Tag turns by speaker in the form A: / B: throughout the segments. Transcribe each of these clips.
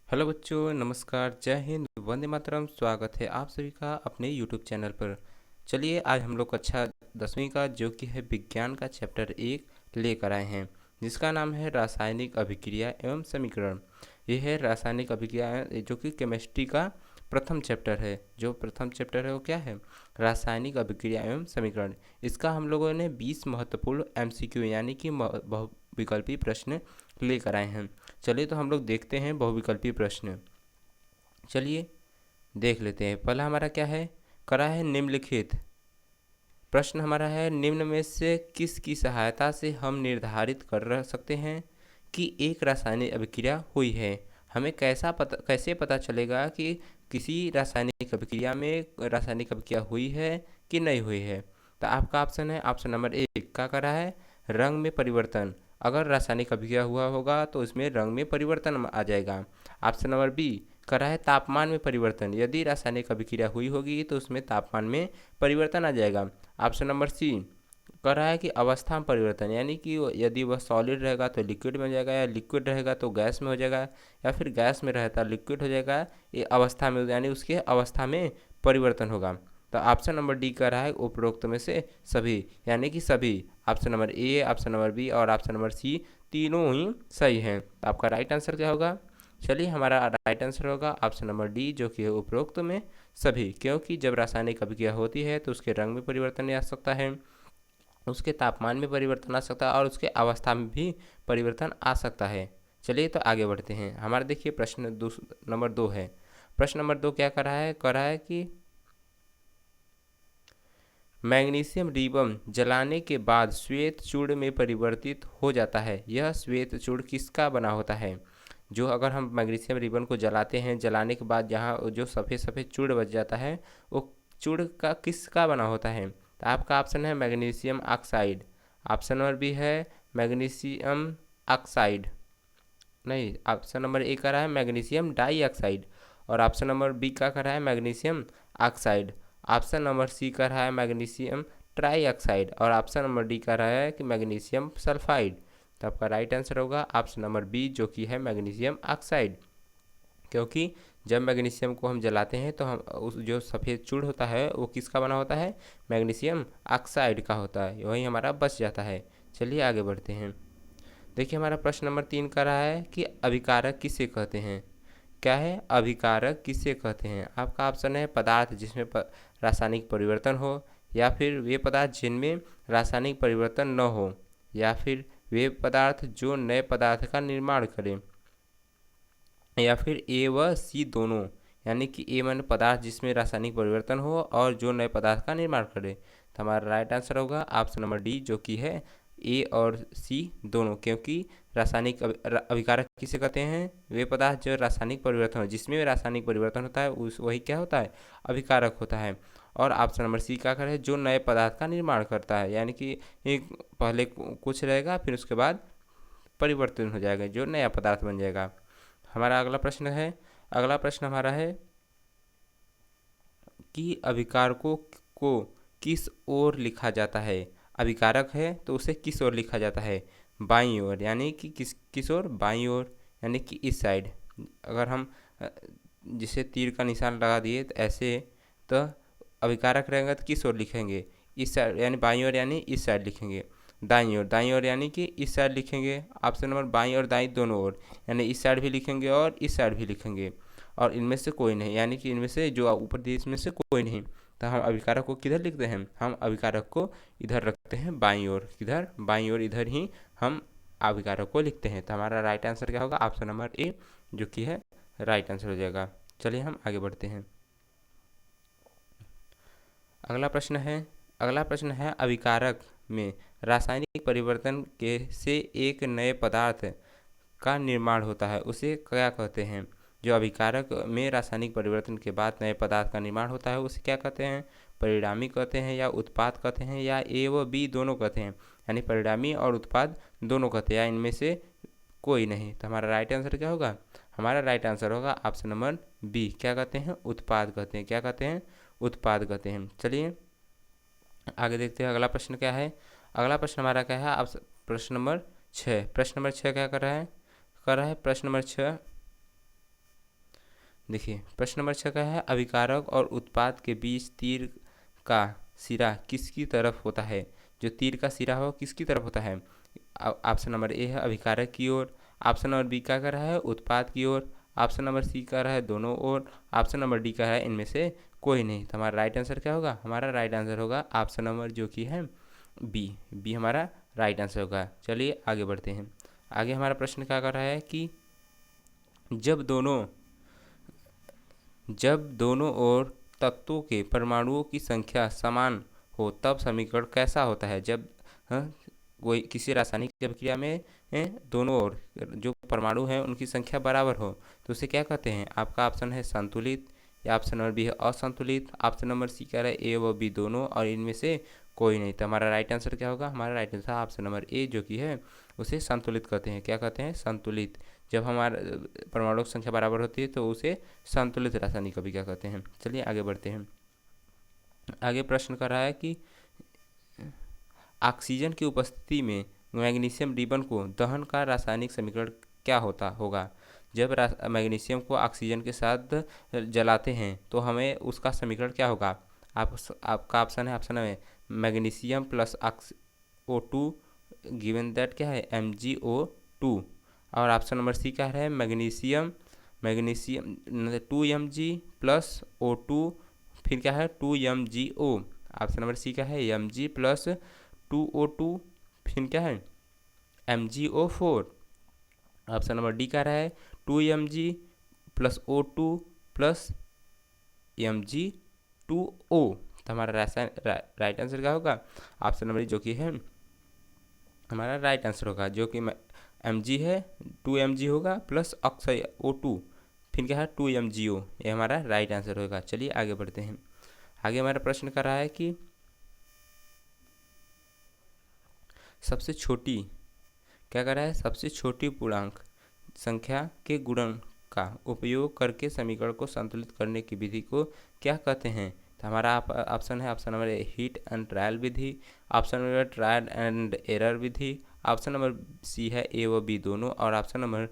A: Hello बच्चों, नमस्कार, जय हिंद, वंदे मातरम। स्वागत है आप सभी का अपने यूट्यूब चैनल पर। चलिए आज हम लोग कक्षा 10वीं का जो कि है विज्ञान का चैप्टर 1 लेकर आए हैं, जिसका नाम है रासायनिक अभिक्रिया एवं समीकरण। यह है रासायनिक अभिक्रिया जो कि केमिस्ट्री का प्रथम चैप्टर है। जो प्रथम चैप्टर है वो क्या है? रासायनिक अभिक्रिया एवं समीकरण। इसका हम लोगों ने 20 महत्वपूर्ण एमसीक्यू यानी कि बहुविकल्पी प्रश्न लेकर आए हैं। चलिए तो हम लोग देखते हैं बहुविकल्पी प्रश्न। चलिए देख लेते हैं। पहला हमारा क्या है? करा है निम्नलिखित। प्रश्न हमारा है, निम्न में से किसकी सहायता से हम निर्धारित कर सकते हैं कि एक रासायनिक अभिक्रिया हुई है? हमें कैसे पता चलेगा कि किसी रासायनिक अभिक्रिया में रासायनिक अभिक्रिया हुई है कि नहीं हुई है? तो आपका ऑप्शन है, ऑप्शन नंबर 1 क्या करा है? रंग में परिवर्तन। अगर रासायनिक अभिक्रिया हुआ होगा तो उसमें रंग में परिवर्तन आ जाएगा। ऑप्शन नंबर बी करा है तापमान में परिवर्तन। यदि रासायनिक अभिक्रिया हुई होगी तो उसमें तापमान में परिवर्तन आ जाएगा। ऑप्शन नंबर सी कह रहा है कि अवस्था में परिवर्तन, यानी कि यदि वह सॉलिड रहेगा तो लिक्विड में हो जाएगा, या लिक्विड रहेगा तो गैस में हो जाएगा, या फिर गैस में रहता लिक्विड हो जाएगा। ये अवस्था में यानी उसके अवस्था में परिवर्तन होगा। तो ऑप्शन नंबर डी कह रहा है उपरोक्त में से सभी, यानी कि सभी। Option number A, option number B और ऑप्शन नंबर सी तीनों ही सही हैं। तो आपका राइट आंसर क्या होगा? चलिए हमारा राइट आंसर होगा ऑप्शन नंबर डी, जो कि है उपरोक्त में सभी। क्योंकि जब रासायनिक अभिक्रिया होती है तो उसके रंग में परिवर्तन आ सकता है, उसके तापमान में परिवर्तन आ सकता है और उसके अवस्था में भी परिवर्तन आ सकता है। चलिए तो आगे बढ़ते हैं। हमारा देखिए प्रश्न नंबर 2 है। प्रश्न नंबर 2 क्या कर रहा है? कर रहा है कि मैग्नीशियम रिबन जलाने के बाद श्वेत चूर्ण में परिवर्तित हो जाता है। यह श्वेत चूर्ण किसका बना होता है? जो अगर हम मैग्नीशियम रिबन को जलाते हैं, जलाने के बाद जहाँ जो सफ़ेद सफ़ेद चूर्ण बच जाता है, वो चूर्ण का किसका बना होता है? तो आपका ऑप्शन है magnesium oxide. Option number B है मैग्नीशियम ऑक्साइड। नहीं, ऑप्शन नंबर ए का रहा है मैग्नीशियम डाइऑक्साइड, और ऑप्शन नंबर बी का रहा है magnesium oxide. Option number C का रहा है मैग्नीशियम ट्राईऑक्साइड, और ऑप्शन नंबर डी का रहा है कि मैग्नीशियम सल्फाइड। तो आपका राइट आंसर होगा ऑप्शन नंबर बी, जो कि है मैग्नीशियम ऑक्साइड। क्योंकि जब मैग्नीशियम को हम जलाते हैं तो हम उस जो सफ़ेद चूर्ण होता है वो किसका बना होता है? मैग्नीशियम ऑक्साइड का होता है, वही हमारा बच जाता है। चलिए आगे बढ़ते हैं। देखिए हमारा प्रश्न नंबर 3 का रहा है कि अभिकारक किसे कहते हैं? क्या है? अभिकारक किसे कहते हैं? आपका ऑप्शन है पदार्थ जिसमें रासायनिक परिवर्तन हो, या फिर वे पदार्थ जिनमें रासायनिक परिवर्तन न हो, या फिर वे पदार्थ जो नए पदार्थ का निर्माण करें, या फिर ए व सी दोनों। यानी कि ए माने पदार्थ जिसमें रासायनिक परिवर्तन हो और जो नए पदार्थ का निर्माण करे। तो हमारा राइट आंसर होगा ऑप्शन नंबर डी, जो कि है ए और सी दोनों। क्योंकि रासायनिक अभिकारक किसे कहते हैं? वे पदार्थ जो रासायनिक परिवर्तन हो, जिसमें रासायनिक परिवर्तन होता है उस वही क्या होता है? अभिकारक होता है। और ऑप्शन नंबर सी क्या करे? जो नए पदार्थ का निर्माण करता है, यानी कि एक पहले कुछ रहेगा फिर उसके बाद परिवर्तन हो जाएगा, जो नया पदार्थ बन जाएगा। हमारा अगला प्रश्न है, अगला प्रश्न हमारा है कि अभिकारकों को किस ओर लिखा जाता है? अभिकारक है तो उसे किस ओर लिखा जाता है? बाईं ओर, यानी कि किस ओर? बाईं ओर, यानी कि इस साइड। अगर हम जिसे तीर का निशान लगा दिए तो ऐसे, तो अभिकारक रहेगा तो किस ओर लिखेंगे? इस साइड, यानी बाईं ओर, यानी इस साइड लिखेंगे। दाईं ओर, दाईं ओर यानी कि इस साइड लिखेंगे। ऑप्शन नंबर बाईं और दाईं दोनों ओर, यानी इस साइड भी लिखेंगे और इस साइड भी लिखेंगे। और इनमें से कोई नहीं, यानी कि इनमें से जो ऊपर दिए इसमें से कोई नहीं। तो हम अभिकारक को किधर लिखते हैं? हम अभिकारक को इधर रखते हैं, बाईं ओर। किधर? बाईं ओर, इधर ही हम अभिकारक को लिखते हैं। तो हमारा राइट आंसर क्या होगा? ऑप्शन नंबर ए, जो कि है राइट आंसर हो जाएगा। चलिए हम आगे बढ़ते हैं। अगला प्रश्न है, अगला प्रश्न है अभिकारक में रासायनिक परिवर्तन के से एक नए पदार्थ का निर्माण होता है, उसे क्या कहते हैं? जो अभिकारक में रासायनिक परिवर्तन के बाद नए पदार्थ का निर्माण होता है उसे क्या कहते हैं? परिणामी कहते हैं, या उत्पाद कहते हैं, या ए व बी दोनों कहते हैं? यानी परिणामी और उत्पाद दोनों कहते हैं, या इनमें से कोई नहीं। तो हमारा राइट आंसर क्या होगा? हमारा राइट आंसर होगा ऑप्शन नंबर बी। क्या कहते हैं? उत्पाद कहते हैं। क्या कहते हैं? उत्पाद कहते हैं। चलिए आगे देखते हैं अगला प्रश्न क्या है। अगला प्रश्न हमारा क्या है? आप प्रश्न नंबर 6। प्रश्न नंबर 6 क्या कर रहा है? कर रहा है प्रश्न नंबर 6 देखिए प्रश्न नंबर 6 का है, अभिकारक और उत्पाद के बीच तीर का सिरा किसकी तरफ होता है? जो तीर का सिरा हो किसकी तरफ होता है? ऑप्शन नंबर ए है अभिकारक की ओर, ऑप्शन नंबर बी का कर रहा है उत्पाद की ओर, ऑप्शन नंबर सी का रहा है दोनों ओर, ऑप्शन नंबर डी का है इनमें से कोई नहीं। तो हमारा राइट आंसर क्या होगा? हमारा राइट आंसर होगा ऑप्शन नंबर जो कि है बी। बी हमारा राइट आंसर होगा। चलिए आगे बढ़ते हैं। आगे हमारा प्रश्न क्या कर रहा है कि जब दोनों ओर तत्वों के परमाणुओं की संख्या समान हो तब समीकरण कैसा होता है? जब कोई किसी रासायनिक अभिक्रिया में दोनों ओर जो परमाणु हैं उनकी संख्या बराबर हो तो उसे क्या कहते हैं? आपका ऑप्शन है संतुलित, या ऑप्शन नंबर बी है असंतुलित, ऑप्शन नंबर सी कह रहा है ए व बी दोनों, और इनमें से कोई नहीं। तो हमारा राइट आंसर क्या होगा? हमारा राइट आंसर ऑप्शन नंबर ए जो कि है उसे संतुलित कहते हैं। क्या कहते हैं? संतुलित। जब हमारा परमाणु की संख्या बराबर होती है तो उसे संतुलित रासायनिक अभिक्रिया कहते हैं। चलिए आगे बढ़ते हैं। आगे प्रश्न कर रहा है कि ऑक्सीजन की उपस्थिति में मैग्नीशियम रिबन को दहन का रासायनिक समीकरण क्या होता होगा? जब मैग्नीशियम को ऑक्सीजन के साथ जलाते हैं तो हमें उसका समीकरण क्या होगा? आपका ऑप्शन है, ऑप्शन है magnesium plus O2 given that क्या है MgO2, और ऑप्शन नंबर सी क्या है मैग्नीशियम 2Mg प्लस O2 फिर क्या है 2MgO। ऑप्शन नंबर सी क्या है Mg प्लस 2O2 फिर क्या है MgO4। ऑप्शन नंबर डी का रहा है 2Mg plus O2 plus Mg2O। तो हमारा राइट आंसर क्या होगा? ऑप्शन नंबर जो कि है हमारा राइट आंसर होगा, जो कि Mg है 2Mg होगा प्लस ऑक्साइड O2 फिर क्या है 2MgO। ये हमारा राइट आंसर होगा। चलिए आगे बढ़ते हैं। आगे हमारा प्रश्न कर रहा है कि सबसे छोटी क्या कर रहा है? सबसे छोटी पूर्णांक संख्या के गुणन का उपयोग करके समीकरण को संतुलित करने की विधि को क्या कहते हैं? तो हमारा ऑप्शन है, option number A hit and trial विधि, option number trial and error विधि, ऑप्शन नंबर सी है ए व बी दोनों, और ऑप्शन नंबर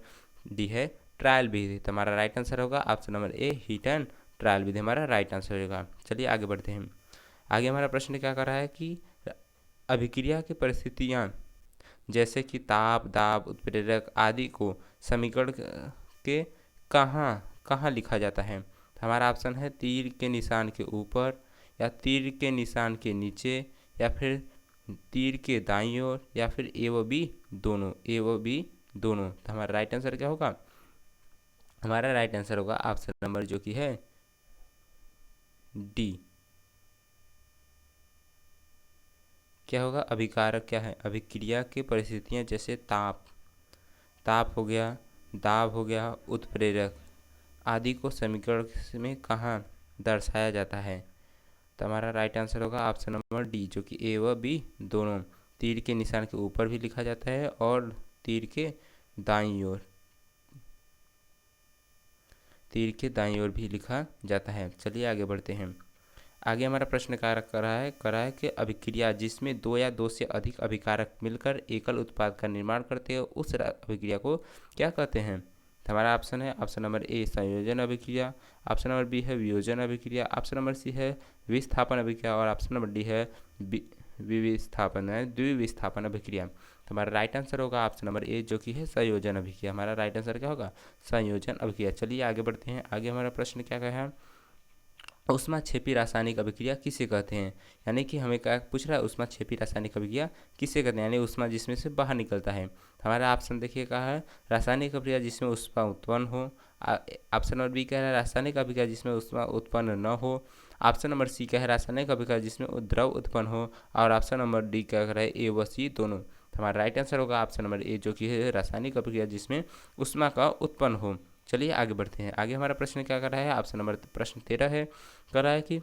A: डी है ट्रायल विधि। तो हमारा राइट आंसर होगा option number A hit and trial विधि हमारा राइट आंसर होगा। चलिए आगे बढ़ते हैं। आगे हमारा प्रश्न क्या कर रहा है कि अभिक्रिया की परिस्थितियाँ जैसे कि ताप, दाब, उत्प्रेरक आदि को समीकरण के कहाँ लिखा जाता है? हमारा ऑप्शन है तीर के निशान के ऊपर, या तीर के निशान के नीचे, या फिर तीर के दाईं ओर, या फिर ए व बी दोनों। ए व बी दोनों। तो हमारा राइट आंसर क्या होगा? हमारा राइट आंसर होगा ऑप्शन नंबर जो कि है डी। क्या होगा? अभिकारक क्या है? अभिक्रिया की परिस्थितियाँ जैसे ताप हो गया, दाब हो गया, उत्प्रेरक आदि को समीकरण में कहाँ दर्शाया जाता है? तो हमारा राइट आंसर होगा ऑप्शन नंबर डी जो कि ए व बी दोनों। तीर के निशान के ऊपर भी लिखा जाता है और तीर के दाईं ओर भी लिखा जाता है। चलिए आगे बढ़ते हैं। आगे हमारा प्रश्न कर रहा है कि अभिक्रिया जिसमें दो या दो से अधिक अभिकारक मिलकर एकल उत्पाद का निर्माण करते हैं उस अभिक्रिया को क्या कहते हैं? तो हमारा ऑप्शन है, ऑप्शन नंबर ए संयोजन अभिक्रिया, ऑप्शन नंबर बी है वियोजन अभिक्रिया, ऑप्शन नंबर सी है विस्थापन अभिक्रिया, और ऑप्शन नंबर डी है द्विविस्थापन अभिक्रिया। तो हमारा राइट आंसर होगा ऑप्शन नंबर ए जो कि है संयोजन अभिक्रिया। हमारा राइट आंसर क्या होगा? संयोजन अभिक्रिया। चलिए आगे बढ़ते हैं। आगे हमारा प्रश्न क्या है? ऊष्माक्षेपी रासायनिक अभिक्रिया किसे कहते हैं? यानी कि हमें क्या पूछ रहा है? ऊष्माक्षेपी रासायनिक अभिक्रिया किसे कहते हैं? यानी ऊष्मा जिसमें से बाहर निकलता है। हमारा ऑप्शन देखिए कहा है रासायनिक अभिक्रिया जिसमें ऊष्मा उत्पन्न हो, ऑप्शन नंबर बी कह रहा है रासायनिक अभिक्रिया जिसमें ऊष्मा उत्पन्न न हो, ऑप्शन नंबर सी कह है रासायनिक अभिक्रिया जिसमें द्रव उत्पन्न हो, और ऑप्शन नंबर डी कह रहा है ए व सी दोनों। हमारा राइट आंसर होगा ऑप्शन नंबर ए जो कि है रासायनिक अभिक्रिया जिसमें ऊष्मा का उत्पन्न हो। चलिए आगे बढ़ते हैं। आगे हमारा प्रश्न क्या कर रहा है? ऑप्शन नंबर प्रश्न 13 है, कर रहा है कि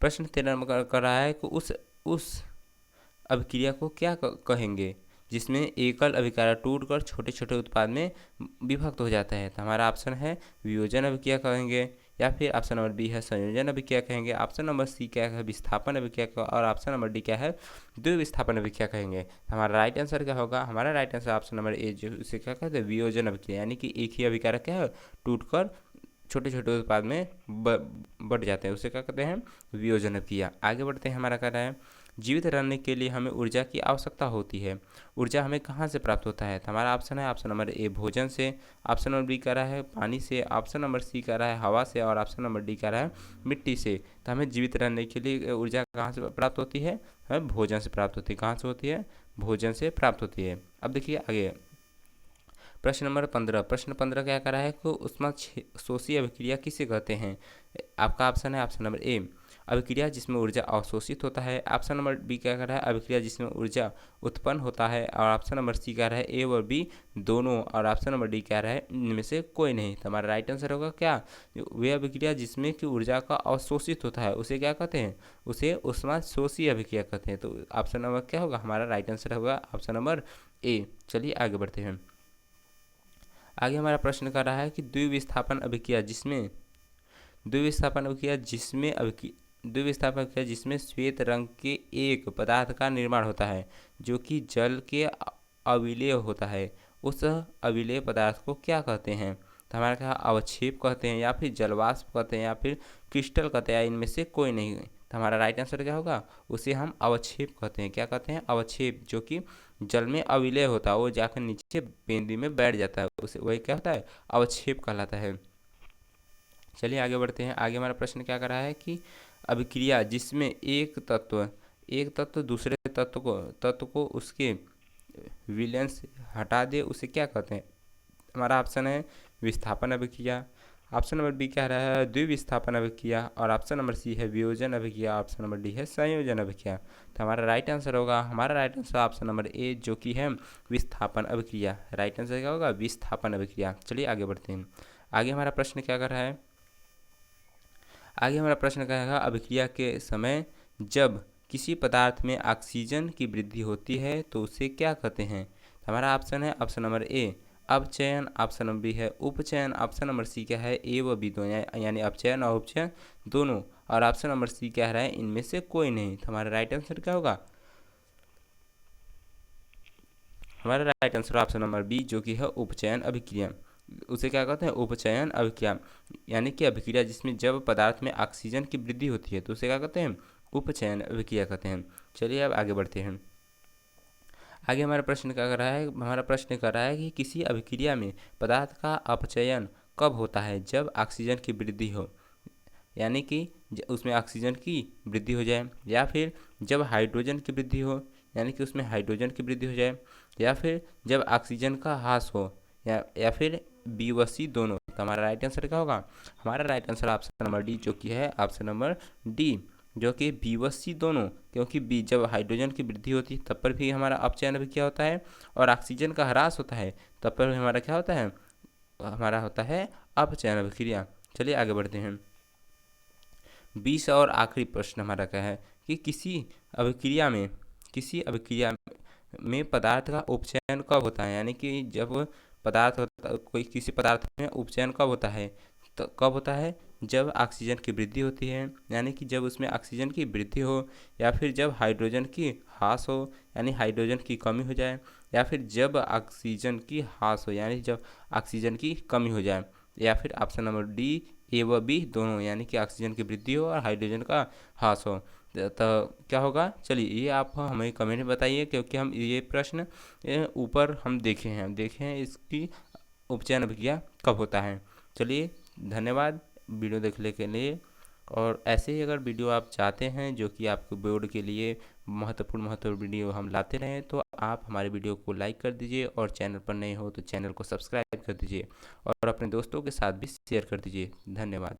A: प्रश्न 13 में कर रहा है कि उस अभिक्रिया को क्या कहेंगे जिसमें एकल अभिक्रिया टूटकर छोटे छोटे उत्पाद में विभक्त हो जाता है? तो हमारा ऑप्शन है वियोजन अभिक्रिया कहेंगे, या फिर ऑप्शन नंबर बी है संयोजन अभिक्रिया कहेंगे, ऑप्शन नंबर सी क्या है विस्थापन अभिक्रिया और ऑप्शन नंबर डी क्या है द्विविस्थापन अभिक्रिया कहेंगे। हमारा राइट आंसर क्या होगा, हमारा राइट आंसर ऑप्शन नंबर ए जो उसे क्या कहते हैं वियोजन अभिक्रिया, यानी कि एक ही अभिक्रिया क्या है टूटकर छोटे छोटे उत्पाद में बढ़ जाते हैं, उसे क्या कहते हैं वियोजन अभिक्रिया। आगे बढ़ते हैं, हमारा कह रहा है जीवित रहने के लिए हमें ऊर्जा की आवश्यकता होती है, ऊर्जा हमें कहाँ से प्राप्त होता है। तो हमारा ऑप्शन है ऑप्शन नंबर ए भोजन से, ऑप्शन नंबर बी कह रहा है पानी से, ऑप्शन नंबर सी कह रहा है हवा से और ऑप्शन नंबर डी कह रहा है मिट्टी से। तो हमें जीवित रहने के लिए ऊर्जा कहाँ से प्राप्त होती है, हमें भोजन से प्राप्त होती है। कहाँ से होती है, भोजन से प्राप्त होती है। अब देखिए आगे प्रश्न नंबर 15, प्रश्न 15 क्या कर रहा है कि उष्मा शोषी अभिक्रिया किसे कहते हैं। आपका ऑप्शन है ऑप्शन नंबर ए अभिक्रिया जिसमें ऊर्जा अवशोषित होता है, ऑप्शन नंबर बी क्या कर रहा है अभिक्रिया जिसमें ऊर्जा उत्पन्न होता है और ऑप्शन नंबर सी कह रहा है ए और बी दोनों और ऑप्शन नंबर डी कह रहा है इनमें से कोई नहीं। तो हमारा राइट आंसर होगा क्या, वे अभिक्रिया जिसमें कि ऊर्जा का अवशोषित होता है उसे क्या कहते हैं, उसे उष्मा शोषी अभिक्रिया कहते हैं। तो ऑप्शन नंबर क्या होगा, हमारा राइट आंसर होगा ऑप्शन नंबर ए। चलिए आगे बढ़ते हैं। आगे हमारा प्रश्न कर रहा है कि द्विविस्थापन अभिक्रिया जिसमें श्वेत रंग के एक पदार्थ का निर्माण होता है जो कि जल के अविलेय होता है, उस अविलेय पदार्थ को क्या कहते हैं। तो हमारा क्या अवक्षेप कहते हैं या फिर जलवाष्प कहते हैं या फिर क्रिस्टल कहते हैं, इनमें से कोई नहीं। तो हमारा राइट आंसर क्या होगा, उसे हम अवक्षेप कहते हैं। क्या कहते हैं, अवक्षेप, जो कि जल में अविलेय होता है, वो जाकर नीचे बेंदी में बैठ जाता है, उसे वही क्या होता है अवक्षेप कहलाता है। चलिए आगे बढ़ते हैं। आगे हमारा प्रश्न क्या कर रहा है कि अभिक्रिया जिसमें एक तत्व दूसरे तत्व को उसके विलयन से हटा दे उसे क्या कहते हैं। हमारा ऑप्शन है विस्थापन अभिक्रिया, ऑप्शन नंबर बी कह रहा है द्विविस्थापन अभिक्रिया और ऑप्शन नंबर सी है वियोजन अभिक्रिया, ऑप्शन नंबर डी है संयोजन अभिक्रिया। तो हमारा राइट आंसर होगा, हमारा राइट आंसर ऑप्शन नंबर ए जो कि है विस्थापन अभिक्रिया। राइट आंसर क्या होगा, विस्थापन अभिक्रिया। चलिए आगे बढ़ते हैं। आगे हमारा प्रश्न क्या कर रहा है, आगे हमारा प्रश्न क्या है अभिक्रिया के समय जब किसी पदार्थ में ऑक्सीजन की वृद्धि होती है तो उसे क्या कहते हैं। हमारा ऑप्शन है ऑप्शन नंबर ए अपचयन, ऑप्शन नंबर बी है उपचयन, ऑप्शन नंबर सी क्या है ए व बी दोनों यानी अपचयन और उपचयन दोनों और ऑप्शन नंबर सी कह रहा है इनमें से कोई नहीं। तो हमारा राइट आंसर क्या होगा, हमारा right answer option number B जो कि है उपचयन अभिक्रिया। उसे क्या कहते हैं, उपचयन अभिक्रिया, यानी कि अभिक्रिया जिसमें जब पदार्थ में ऑक्सीजन की वृद्धि होती है तो उसे क्या कहते हैं, उपचयन अभिक्रिया कहते हैं। चलिए अब आगे बढ़ते हैं। आगे हमारा प्रश्न क्या कर रहा है, हमारा प्रश्न कर रहा है कि किसी अभिक्रिया में पदार्थ का अपचयन कब होता है, जब ऑक्सीजन की वृद्धि हो, यानी कि उसमें ऑक्सीजन की वृद्धि हो जाए, या फिर जब हाइड्रोजन की वृद्धि हो यानी कि उसमें हाइड्रोजन की वृद्धि हो जाए, या फिर जब ऑक्सीजन का ह्रास हो, या फिर बी व सी दोनों। तो हमारा राइट आंसर क्या होगा, हमारा right answer option number D जो कि है ऑप्शन नंबर डी जो कि बी व सी दोनों, क्योंकि बी जब हाइड्रोजन की वृद्धि होती है तब पर भी हमारा अपचयन भी क्या होता है और ऑक्सीजन का ह्रास होता है तब पर भी हमारा क्या होता है, हमारा होता है अपचयन अभिक्रिया। चलिए आगे बढ़ते हैं। 20 और आखिरी प्रश्न हमारा क्या है कि किसी अभिक्रिया में पदार्थ का उपचयन कब होता है, यानी कि जब पदार्थ कोई किसी पदार्थ में उपचयन कब होता है, तो कब होता है, जब ऑक्सीजन की वृद्धि होती है, यानी कि जब उसमें ऑक्सीजन की वृद्धि हो, या फिर जब हाइड्रोजन की ह्रास हो यानी हाइड्रोजन की कमी हो जाए, या फिर जब ऑक्सीजन की ह्रास हो यानी जब ऑक्सीजन की कमी हो जाए, या फिर ऑप्शन नंबर डी ए व बी दोनों यानी कि ऑक्सीजन की वृद्धि हो और हाइड्रोजन का ह्रास हो। तो क्या होगा, चलिए ये आप हमें कमेंट में बताइए, क्योंकि हम ये प्रश्न ऊपर हम देखे हैं इसकी उपचयन अभिक्रिया कब होता है। चलिए धन्यवाद वीडियो देखने के लिए, और ऐसे ही अगर वीडियो आप चाहते हैं जो कि आपके बोर्ड के लिए महत्वपूर्ण वीडियो हम लाते रहें तो आप हमारे वीडियो को लाइक कर दीजिए, और चैनल पर नए हो तो चैनल को सब्सक्राइब कर दीजिए और अपने दोस्तों के साथ भी शेयर कर दीजिए। धन्यवाद।